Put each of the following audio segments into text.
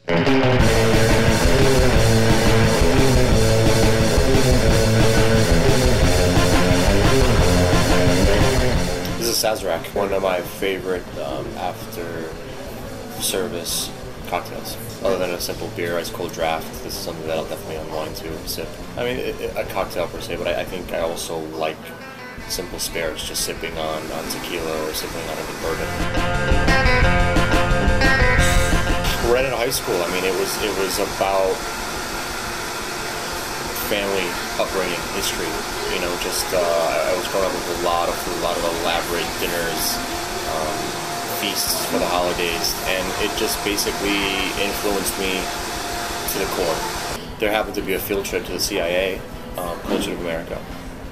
This is Sazerac, one of my favorite after service cocktails. Other than a simple beer, ice cold draft, this is something that I'll definitely unwind to sip. I mean, a cocktail per se, but I think I also like simple spares, just sipping on tequila or sipping on a bourbon. Right out of high school, I mean, it was about family upbringing, history. You know, just I was growing up with a lot of food, a lot of elaborate dinners, feasts for the holidays, and it just basically influenced me to the core. There happened to be a field trip to the CIA, closer to America.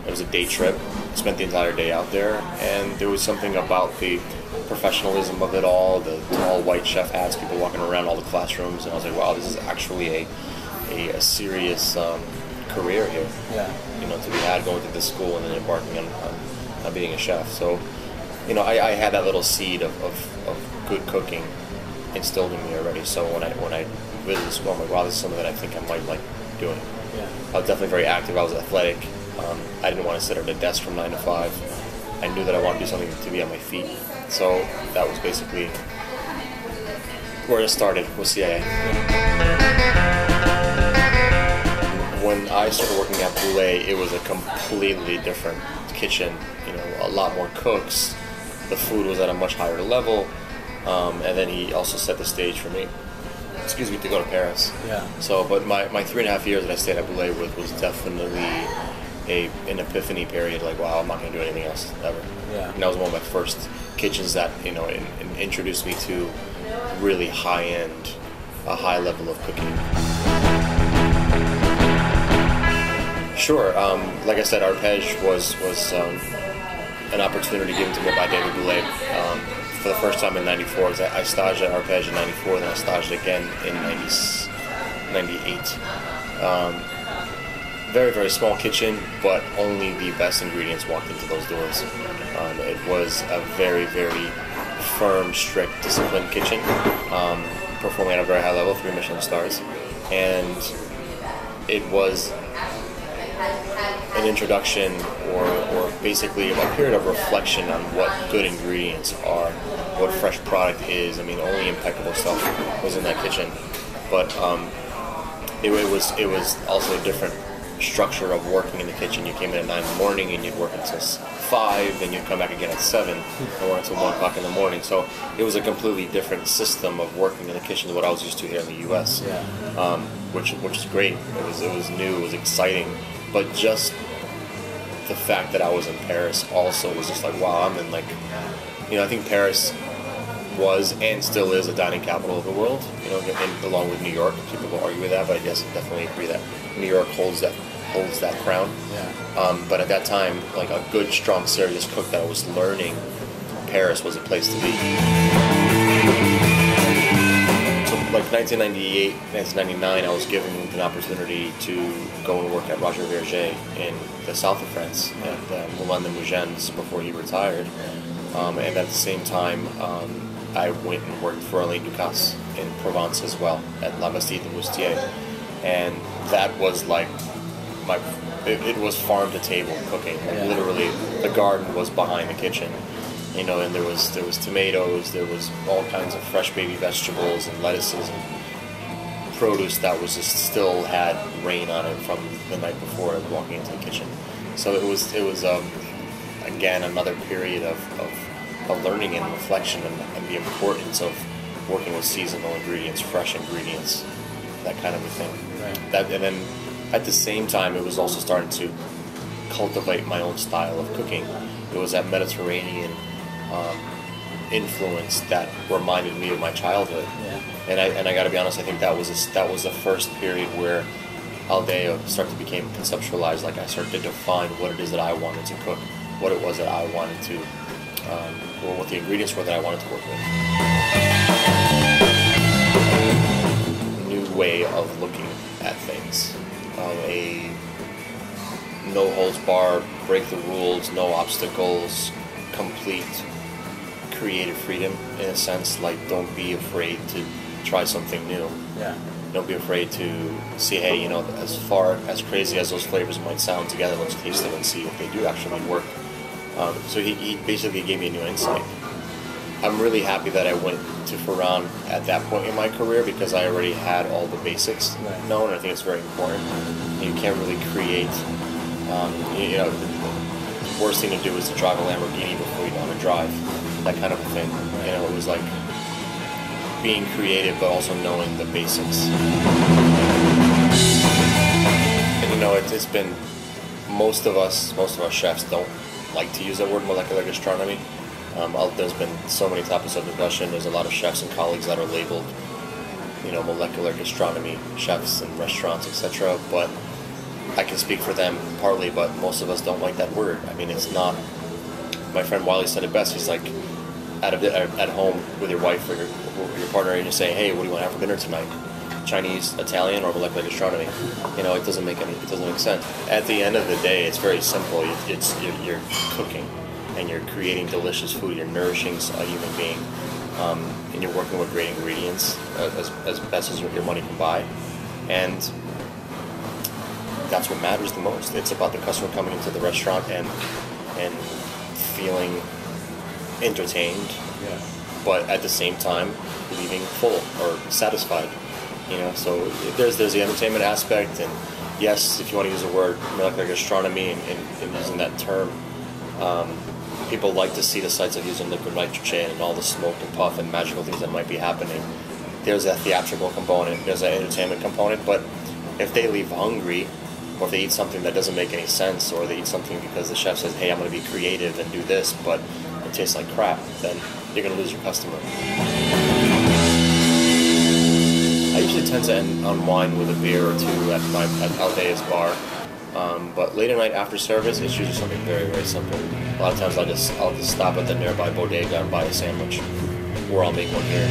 It was a day trip, spent the entire day out there, and there was something about the professionalism of it all, the tall white chef hats, people walking around all the classrooms, and I was like, wow, this is actually a serious career here. Yeah. You know, to be had going to this school and then embarking on being a chef. So, you know, I had that little seed of good cooking instilled in me already. So when I visited the school, I'm like, wow, this is something that I think I might like doing. Yeah. I was definitely very active. I was athletic. I didn't want to sit at a desk from 9 to 5. I knew that I wanted to do something to be on my feet. So that was basically where it started with CIA. When I started working at Boulé, it was a completely different kitchen. You know, a lot more cooks. The food was at a much higher level, and then he also set the stage for me. Excuse me, to go to Paris. Yeah. So, but my 3.5 years that I stayed at Boulé with was definitely an epiphany period. Like, wow, I'm not going to do anything else ever. Yeah. And that was one of my first kitchens that, you know, introduced me to really high-end, a high level of cooking. Sure. Like I said, arpège was an opportunity given to me by David Boulé for the first time in '94. I staged at arpège in '94, then I staged again in '98. Very, very small kitchen, but only the best ingredients walked into those doors. It was a very, very firm, strict, disciplined kitchen, performing at a very high level, 3 Michelin stars, and it was an introduction or basically a period of reflection on what good ingredients are, what fresh product is. I mean, only impeccable stuff was in that kitchen, but it was also a different structure of working in the kitchen. You came in at 9 in the morning and you'd work until 5, then you'd come back again at 7 and work until 1 o'clock in the morning. So it was a completely different system of working in the kitchen than what I was used to here in the U.S. Yeah. Which is great. It was new, it was exciting, but just the fact that I was in Paris also was just like, wow, I'm in, like, you know, I think Paris was and still is a dining capital of the world, you know, and along with New York. People will argue with that, but I guess I definitely agree that New York holds that crown. Yeah. But at that time, like a good, strong, serious cook that I was learning, Paris was a place to be. So like 1998, 1999, I was given an opportunity to go and work at Roger Verger in the south of France at Moulin de Mougins before he retired. And at the same time, I went and worked for Alain Ducasse in Provence as well, at La Bastide de Moustier. And that was like it was farm to table cooking. Like, yeah. Literally, the garden was behind the kitchen, you know, and there was tomatoes, there was all kinds of fresh baby vegetables and lettuces and produce that was just still had rain on it from the night before walking into the kitchen. So it was again another period of learning and reflection and the importance of working with seasonal ingredients, fresh ingredients, that kind of a thing. Right. And then at the same time, it was also starting to cultivate my own style of cooking. It was that Mediterranean influence that reminded me of my childhood. Yeah. And I got to be honest, I think that was the first period where Aldea started to become conceptualized. Like I started to define what it is that I wanted to cook, what it was that I wanted to, or what the ingredients were that I wanted to work with. New way of looking at things. A no-holds-barred, break the rules, no obstacles, complete creative freedom in a sense. Like, don't be afraid to try something new. Yeah. Don't be afraid to see, hey, you know, as crazy as those flavors might sound together, let's taste them and see if they do actually work. So he basically gave me a new insight. I'm really happy that I went to Ferran at that point in my career because I already had all the basics known. I think it's very important. You can't really create, you know, the worst thing to do is to drive a Lamborghini before you know how to drive, that kind of a thing. You know, it was like being creative but also knowing the basics. And you know, it's been, most of us chefs don't like to use that word, molecular gastronomy. There's been so many topics of discussion. There's a lot of chefs and colleagues that are labeled, you know, molecular gastronomy chefs in restaurants, etc. But I can speak for them partly, but most of us don't like that word. I mean, it's not. My friend Wiley said it best. He's like, at home with your wife or your partner, and you say, "Hey, what do you want to have for dinner tonight? Chinese, Italian, or molecular gastronomy?" You know, it doesn't make sense. At the end of the day, it's very simple. You're cooking, and you're creating delicious food. You're nourishing a human being, and you're working with great ingredients as best as your money can buy, and that's what matters the most. It's about the customer coming into the restaurant and feeling entertained, but at the same time leaving full or satisfied. You know, so there's the entertainment aspect, and yes, if you want to use the word molecular gastronomy and using that term, people like to see the sights of using liquid nitrogen and all the smoke and puff and magical things that might be happening. There's that theatrical component, there's that entertainment component, but if they leave hungry, or if they eat something that doesn't make any sense, or they eat something because the chef says, hey, I'm going to be creative and do this, but it tastes like crap, then you're going to lose your customer. I usually tend to unwind with a beer or two at Aldea's bar, but late at night after service, it's usually something very, very simple. A lot of times I'll just stop at the nearby bodega and buy a sandwich, or I'll make one here.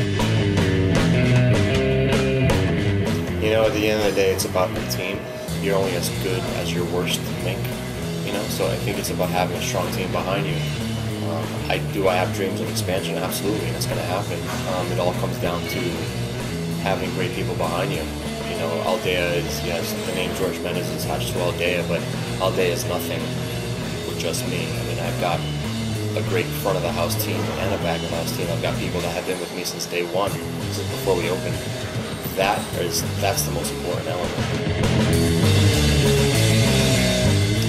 You know, at the end of the day, it's about the team. You're only as good as your worst link, you know, so I think it's about having a strong team behind you. I have dreams of expansion? Absolutely, and it's going to happen. It all comes down to having great people behind you. You know, Aldea is, yes, the name George Mendes is attached to Aldea, but Aldea is nothing with just me. I mean, I've got a great front of the house team and a back of the house team. I've got people that have been with me since day one, since before we opened. That's the most important element.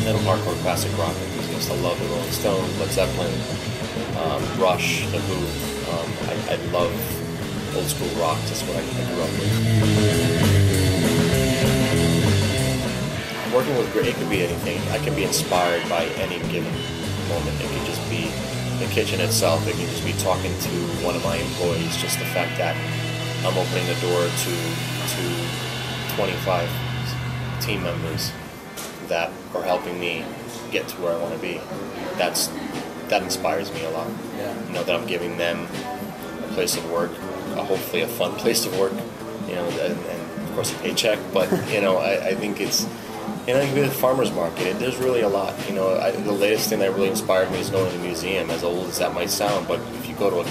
And hardcore classic rock enthusiast. I love the Rolling Stones, Led Zeppelin, Rush, The Who. I love old school rock, just what I grew up with. Working with great, it could be anything. I can be inspired by any given moment. It could just be the kitchen itself. It could just be talking to one of my employees. Just the fact that I'm opening the door to 25 team members that are helping me get to where I want to be. That inspires me a lot. Yeah. You know, that I'm giving them a place of work, hopefully a fun place to work, you know, and of course a paycheck. But you know, I think it's, you know, you can be at the farmer's market. There's really a lot. You know, the latest thing that really inspired me is going to the museum. As old as that might sound, but if you go to a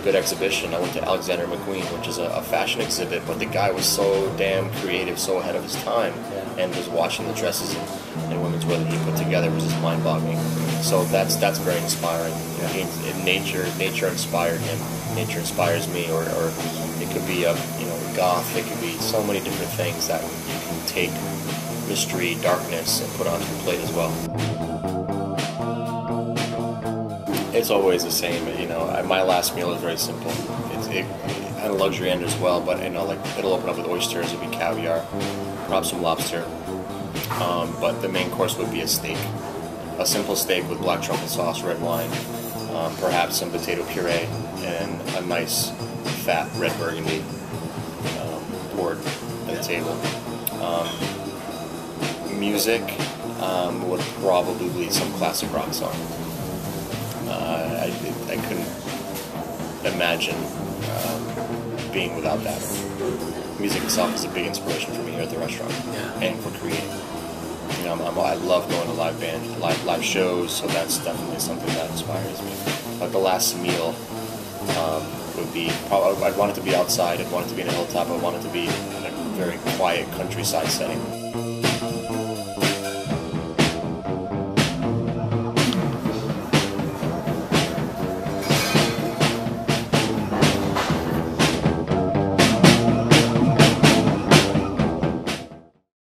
good exhibition, I went to Alexander McQueen, which is a fashion exhibit, but the guy was so damn creative, so ahead of his time, and just watching the dresses and women's wear that he put together was just mind-boggling. So that's very inspiring. You know, nature inspired him. Nature inspires me, or it could be goth. It could be so many different things that you can take mystery, darkness, and put onto the plate as well. It's always the same, you know. My last meal is very simple. It's on the luxury end as well, but you know, like it'll open up with oysters, it'll be caviar, perhaps some lobster. But the main course would be a steak, a simple steak with black truffle sauce, red wine, perhaps some potato puree, and a nice fat red burgundy poured at the table. Music would probably be some classic rock song. I couldn't imagine being without that. Music itself is a big inspiration for me here at the restaurant, and for creating. You know, I love going to live shows, so that's definitely something that inspires me. But the last meal, would be probably I'd want it to be outside. I'd want it to be in a hilltop. I want it to be in a very quiet countryside setting.